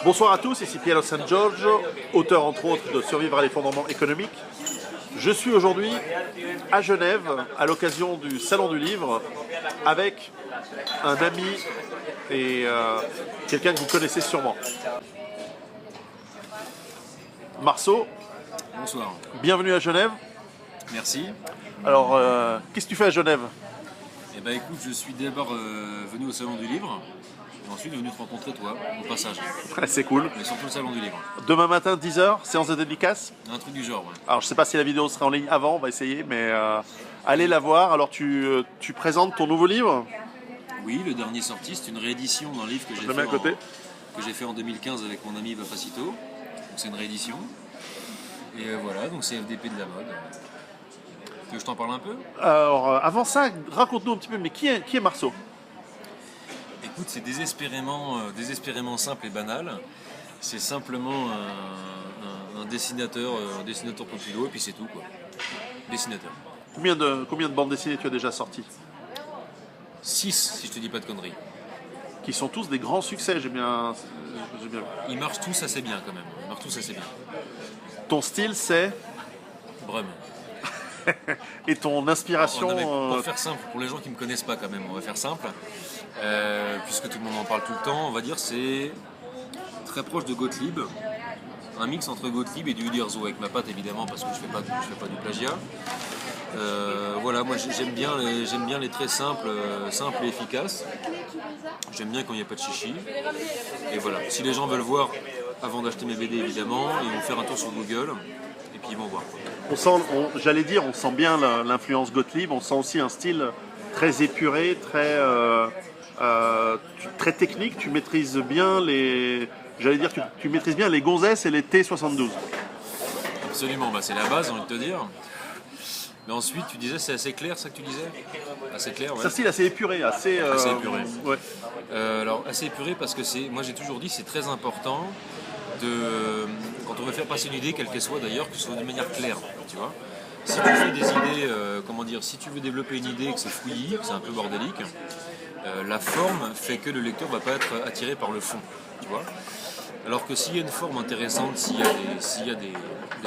Bonsoir à tous, ici Piero San Giorgio, auteur entre autres de Survivre à l'effondrement économique. Je suis aujourd'hui à Genève à l'occasion du Salon du Livre avec un ami et quelqu'un que vous connaissez sûrement. Marceau, Bonsoir. bienvenue à Genève. Merci. Alors, qu'est-ce que tu fais à Genève? Eh ben écoute, je suis d'abord venu au Salon du Livre, et ensuite venu te rencontrer toi, au passage. C'est cool. Mais surtout le Salon du Livre. Demain matin, 10h, séance de dédicace. Un truc du genre, ouais. Alors, je sais pas si la vidéo sera en ligne avant, on va essayer, mais allez la voir. Alors, tu présentes ton nouveau livre? Oui, le dernier sorti, c'est une réédition d'un livre que Je le mets à côté. j'ai fait en 2015 avec mon ami Vapacito. Donc c'est une réédition. Et voilà, donc c'est FDP de la mode. Tu veux que je t'en parle un peu? Alors, avant ça, raconte-nous un petit peu, mais qui est Marceau? Écoute, c'est désespérément simple et banal. C'est simplement un dessinateur populo, et puis c'est tout, quoi. Dessinateur. Combien de bandes dessinées tu as déjà sorties? 6, si je te dis pas de conneries. Qui sont tous des grands succès, j'ai bien vu. Ils marchent tous assez bien, quand même. Ils marchent tous assez bien. Ton style, c'est? Brum. Et ton inspiration? Pour faire simple, pour les gens qui me connaissent pas, quand même, on va faire simple. Puisque tout le monde en parle tout le temps, on va dire c'est très proche de Gottlieb. Un mix entre Gottlieb et du Uderzo, avec ma patte évidemment, parce que je fais pas du plagiat. Voilà, moi j'aime bien les traits simples et efficaces. J'aime bien quand il n'y a pas de chichi. Et voilà, si les gens veulent voir avant d'acheter mes BD, évidemment, ils vont faire un tour sur Google et puis ils vont voir. On sent bien l'influence Gottlieb, on sent aussi un style très épuré, très technique. Tu maîtrises bien tu maîtrises bien les gonzesses et les T72. Absolument, bah c'est la base, j'ai envie de te dire. Mais ensuite, tu disais, c'est assez clair, ça que tu disais? Assez clair, ouais. C'est un style assez épuré, assez épuré. Ouais. Alors, assez épuré parce que moi j'ai toujours dit, c'est très important quand on veut faire passer une idée, quelle qu'elle soit d'ailleurs, que ce soit de manière claire, tu vois. Si tu fais des idées, si tu veux développer une idée, que c'est fouillis, que c'est un peu bordélique, la forme fait que le lecteur va pas être attiré par le fond, tu vois. Alors que s'il y a une forme intéressante, s'il y a des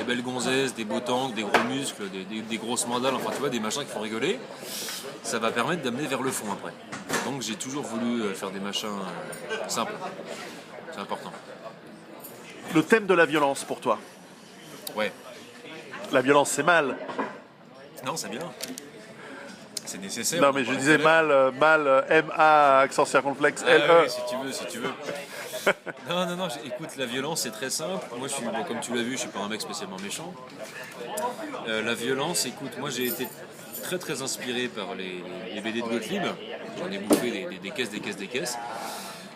belles gonzesses, des beaux tanks, des gros muscles, des grosses mandales, enfin tu vois, des machins qui font rigoler, ça va permettre d'amener vers le fond après. Donc j'ai toujours voulu faire des machins simples. C'est important. Le thème de la violence pour toi? Ouais. La violence, c'est mal. Non, c'est bien. C'est nécessaire. Non, mais je disais mal, M-A, accent circonflexe, Ah, L-E. oui, si tu veux. Non, écoute, la violence c'est très simple. Moi, comme tu l'as vu, je suis pas un mec spécialement méchant. La violence, écoute, moi j'ai été très très inspiré par les BD de Gottlieb. J'en ai bouffé des caisses.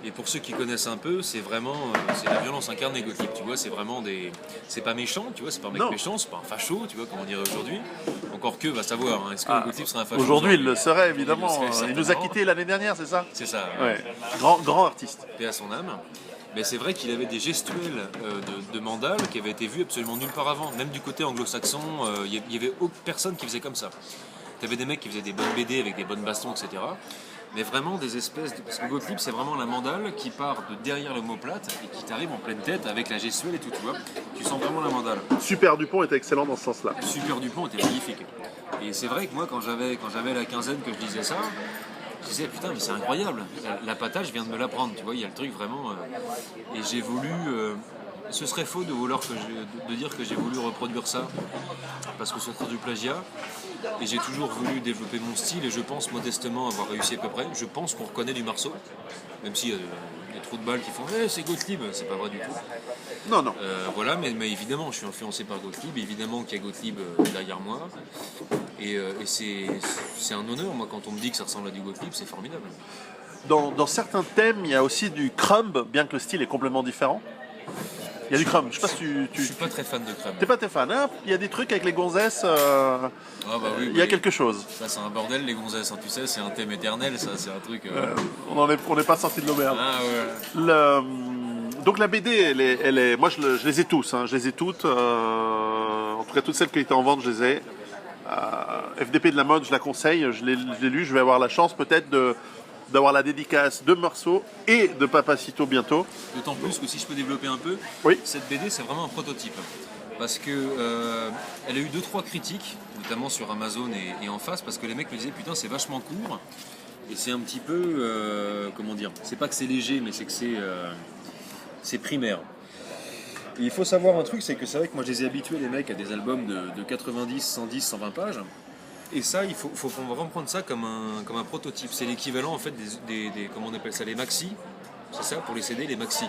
Et pour ceux qui connaissent un peu, c'est la violence incarnée Gottlieb. Tu vois, c'est pas méchant, tu vois, c'est pas un mec méchant, c'est pas un facho, tu vois, comme on dirait aujourd'hui. Encore que, va savoir, hein, est-ce que Gottlieb serait un facho aujourd'hui, il le serait évidemment. Il nous a quittés l'année dernière, c'est ça? C'est ça. Ouais. Grand artiste. Paix à son âme. Mais c'est vrai qu'il avait des gestuels de mandal qui avaient été vus absolument nulle part avant. Même du côté anglo-saxon, il y avait aucune personne qui faisait comme ça. Tu avais des mecs qui faisaient des bonnes BD avec des bonnes bastons, etc. Mais vraiment des espèces parce que Gottlieb, c'est vraiment la mandale qui part de derrière l'omoplate et qui t'arrive en pleine tête avec la gestuelle et tout, tu vois. Tu sens vraiment la mandale. Super Dupont était excellent dans ce sens-là. Super Dupont était magnifique. Et c'est vrai que moi, quand j'avais la quinzaine que je disais ça, je disais putain, mais c'est incroyable. La patate, je viens de me l'apprendre, tu vois. Il y a le truc vraiment. Et j'ai voulu. Ce serait faux de dire que j'ai voulu reproduire ça parce que ce serait du plagiat. Et j'ai toujours voulu développer mon style et je pense modestement avoir réussi à peu près. Je pense qu'on reconnaît du Marceau, même s'il y a des trous de balles qui font c'est Gottlieb, c'est pas vrai du tout. Non. Voilà, mais évidemment, je suis influencé par Gottlieb, évidemment qu'il y a Gottlieb derrière moi. Et c'est un honneur, moi, quand on me dit que ça ressemble à du Gottlieb, c'est formidable. Dans certains thèmes, il y a aussi du crumb, bien que le style est complètement différent. Il y a du crumb. Je sais pas si Je suis pas très fan de crumb. T'es pas très fan, hein? Il y a des trucs avec les gonzesses. Oui, il y a quelque chose. Ça, c'est un bordel, les gonzesses, hein, tu sais, c'est un thème éternel, ça, c'est un truc. On n'est pas sorti de l'auberge. Ah ouais. Donc la BD, elle est. Moi, je les ai tous. Hein, je les ai toutes. En tout cas, toutes celles qui étaient en vente, je les ai. FDP de la mode, je la conseille. Je l'ai lu. Je vais avoir la chance peut-être de d'avoir la dédicace de Marceau et de Papacito bientôt. D'autant plus que si je peux développer un peu, Oui. cette BD c'est vraiment un prototype. Parce que elle a eu 2-3 critiques, notamment sur Amazon et en face, parce que les mecs me disaient putain c'est vachement court et c'est un petit peu comment dire, c'est pas que c'est léger mais c'est que c'est primaire. Et il faut savoir un truc, c'est que c'est vrai que moi je les ai habitués les mecs à des albums de 90, 110, 120 pages. Et ça, il faut vraiment prendre ça comme un prototype. C'est l'équivalent en fait des comment on appelle ça, les maxi. C'est ça pour les CD, les maxi.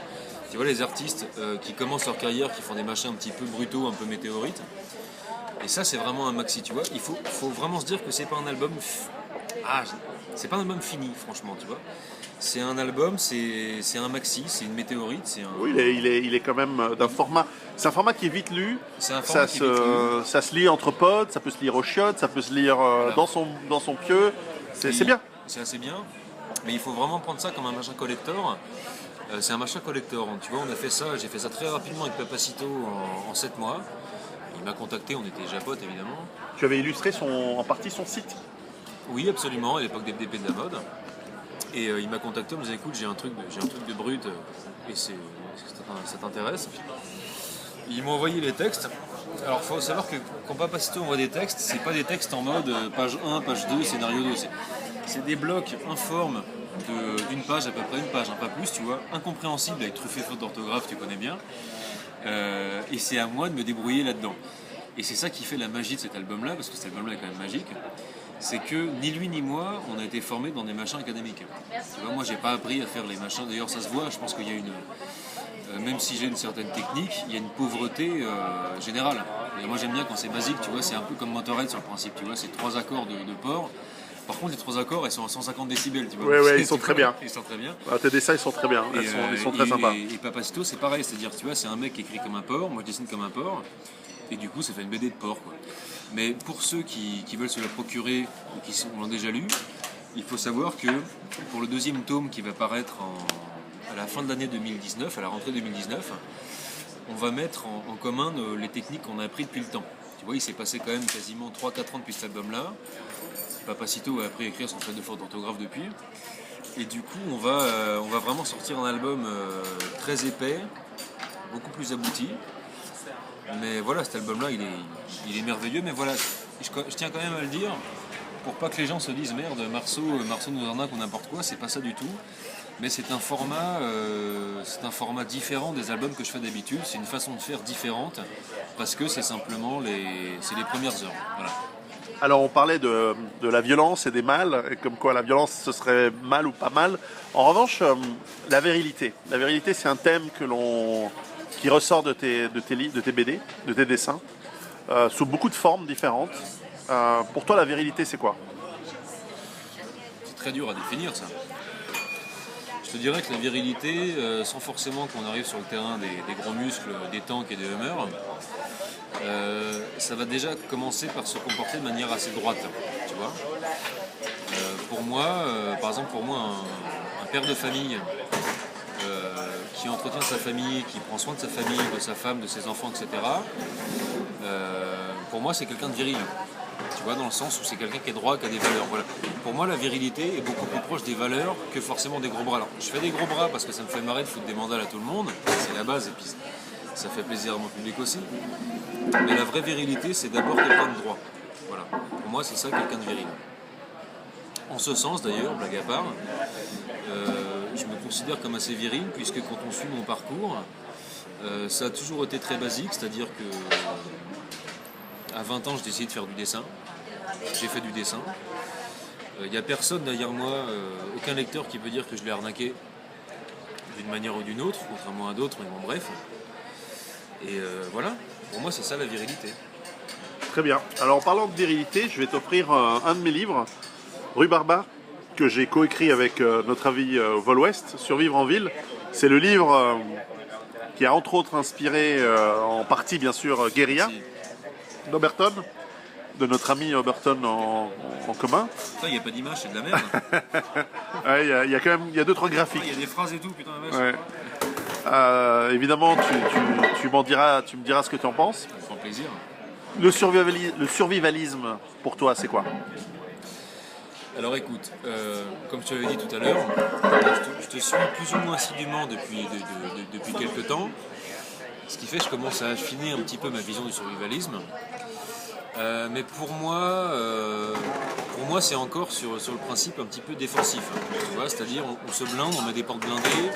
Tu vois les artistes qui commencent leur carrière, qui font des machins un petit peu brutaux, un peu météorites. Et ça, c'est vraiment un maxi. Tu vois, il faut vraiment se dire que c'est pas un album. C'est pas un album fini, franchement, tu vois. C'est un album, c'est un maxi, c'est une météorite, Oui, il est quand même d'un format. C'est un format qui est vite lu. C'est un format qui est vite lu. Ça se lit entre potes, ça peut se lire au chiottes, ça peut se lire Voilà. dans son pieu. C'est bien. C'est assez bien. Mais il faut vraiment prendre ça comme un machin collector. C'est un machin collector. Tu vois, on a fait ça, j'ai fait ça très rapidement avec Papacito en 7 mois. Il m'a contacté, on était déjà potes évidemment. Tu avais illustré en partie son site. Oui, absolument, à l'époque des DP de la mode. Et il m'a contacté, il me disait écoute, j'ai un truc de brut et ça t'intéresse. Ils m'ont envoyé les textes. Alors il faut savoir que quand Papacito envoie des textes, c'est pas des textes en mode page 1, page 2, scénario 2. C'est des blocs informes d'une page, à peu près une page, pas plus, tu vois, incompréhensible avec truffé faute d'orthographe, tu connais bien. Et c'est à moi de me débrouiller là-dedans. Et c'est ça qui fait la magie de cet album-là, parce que cet album-là est quand même magique. C'est que ni lui ni moi, on a été formés dans des machins académiques. Tu vois, moi, j'ai pas appris à faire les machins. D'ailleurs, ça se voit. Je pense qu'il y a même si j'ai une certaine technique, il y a une pauvreté générale. Et moi, j'aime bien quand c'est basique. Tu vois, c'est un peu comme Motorhead sur le principe. Tu vois, c'est 3 accords de port. Par contre, les 3 accords, ils sont à 150 décibels. Tu vois. Oui, ils sont très bien. Ils sont très bien. Tes dessins, ils sont très bien. Ils sont très sympas. Et Papacito, c'est pareil. C'est-à-dire, tu vois, c'est un mec qui écrit comme un porc. Moi, je dessine comme un porc. Et du coup, ça fait une BD de porc, quoi. Mais pour ceux qui veulent se la procurer ou qui l'ont déjà lu, il faut savoir que pour le 2e tome qui va paraître à la fin de l'année 2019, à la rentrée 2019, on va mettre en commun les techniques qu'on a apprises depuis le temps. Tu vois, il s'est passé quand même quasiment 3-4 ans depuis cet album-là. Papacito a appris à écrire son trait de faute d'orthographe depuis. Et du coup, on va vraiment sortir un album très épais, beaucoup plus abouti. Mais voilà, cet album-là, il est merveilleux. Mais voilà, je tiens quand même à le dire, pour pas que les gens se disent merde, Marceau nous arnaque ou n'importe quoi, c'est pas ça du tout. Mais c'est un format différent des albums que je fais d'habitude. C'est une façon de faire différente parce que c'est simplement les premières heures. Voilà. Alors on parlait de la violence et des mâles, et comme quoi la violence ce serait mal ou pas mal. En revanche, la virilité. La virilité, c'est un thème qui ressort de tes BD, de tes dessins, sous beaucoup de formes différentes. Pour toi, la virilité, c'est quoi? C'est très dur à définir, ça. Je te dirais que la virilité, sans forcément qu'on arrive sur le terrain des gros muscles, des tanks et des hummers, ça va déjà commencer par se comporter de manière assez droite, tu vois. Pour moi, par exemple, un père de famille qui entretient sa famille, qui prend soin de sa famille, de sa femme, de ses enfants, etc., pour moi, c'est quelqu'un de viril. Tu vois, dans le sens où c'est quelqu'un qui est droit, qui a des valeurs. Voilà. Pour moi, la virilité est beaucoup plus proche des valeurs que forcément des gros bras. Alors, je fais des gros bras parce que ça me fait marrer de foutre des mandales à tout le monde, c'est la base, et puis ça fait plaisir à mon public aussi. Mais la vraie virilité, c'est d'abord quelqu'un de droit. Voilà. Pour moi, c'est ça, quelqu'un de viril. En ce sens, d'ailleurs, blague à part, je me considère comme assez viril, puisque quand on suit mon parcours, ça a toujours été très basique, c'est-à-dire que à 20 ans, j'ai décidé de faire du dessin. J'ai fait du dessin. Il n'y a personne derrière moi, aucun lecteur qui peut dire que je l'ai arnaqué d'une manière ou d'une autre, contrairement à d'autres, mais bon, bref. Et voilà, pour moi, c'est ça la virilité. Très bien. Alors en parlant de virilité, je vais t'offrir un de mes livres, Rue Barbare, que j'ai coécrit avec notre ami Vol Ouest, Survivre en ville. C'est le livre qui a entre autres inspiré en partie bien sûr Guérilla d'Oberton, de notre ami Oberton en commun. Putain, il n'y a pas d'image, c'est de la merde. Ouais, il y a 2-3 graphiques. Il y a des phrases et tout, putain la vache. Ouais. Évidemment, tu me diras ce que tu en penses. Ça me fait plaisir. Le survivalisme, pour toi, c'est quoi? Alors écoute, comme je te l'avais dit tout à l'heure, je te suis plus ou moins assidûment depuis quelques temps, ce qui fait que je commence à affiner un petit peu ma vision du survivalisme. Mais pour moi c'est encore sur le principe un petit peu défensif. Tu vois, c'est-à-dire on se blinde, on met des portes blindées,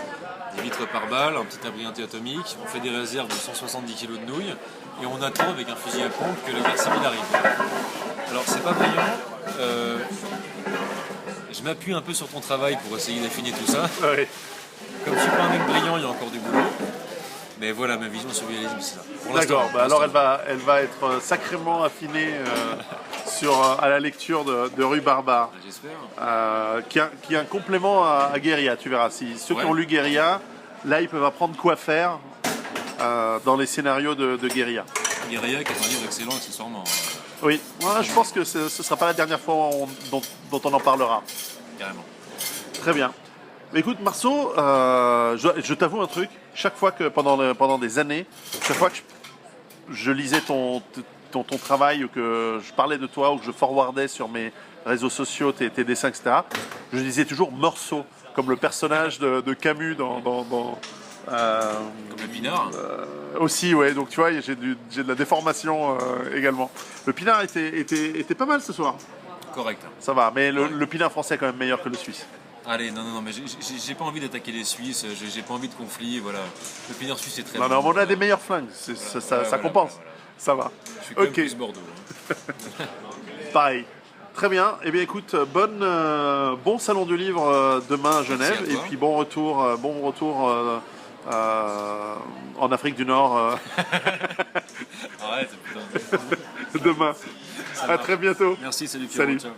des vitres par balles, un petit abri anti-atomique, on fait des réserves de 170 kg de nouilles et on attend avec un fusil à pompe que la guerre civile arrive. Alors c'est pas brillant. Je m'appuie un peu sur ton travail pour essayer d'affiner tout ça. Ouais. Comme je suis pas un mec brillant, il y a encore du boulot. Mais voilà, ma vision sur le survivalisme, c'est ça. D'accord, alors elle va être sacrément affinée à la lecture de Rue Barbare. J'espère. Qui est un complément à Guérilla, tu verras. Si ceux qui ont lu Guérilla, là ils peuvent apprendre quoi faire dans les scénarios de Guérilla. Guérilla qui est un livre excellent accessoirement. Oui, moi, je pense que ce ne sera pas la dernière fois dont on en parlera. Carrément. Très bien. Mais écoute Marceau, je t'avoue un truc, chaque fois que pendant des années, chaque fois que je lisais ton travail ou que je parlais de toi ou que je forwardais sur mes réseaux sociaux tes dessins, etc., je disais toujours Morceau, comme le personnage de Camus dans comme le pinard. aussi, ouais, donc tu vois, j'ai de la déformation également. Le pinard était pas mal ce soir. Correct. Ça va, mais le pinard français est quand même meilleur que le suisse. Allez, non, mais j'ai pas envie d'attaquer les Suisses, j'ai pas envie de conflit, voilà. Le pinard suisse est très Non, bon. mais on a des meilleurs flingues, ça compense. Voilà. Ça va. Je suis quand même plus Bordeaux. Pareil. Très bien. Eh bien, écoute, bon salon du livre demain à Genève, et puis bon retour en Afrique du Nord. Arrête, putain. Demain. À très bientôt. Merci, salut Pierrot. Salut. Ciao.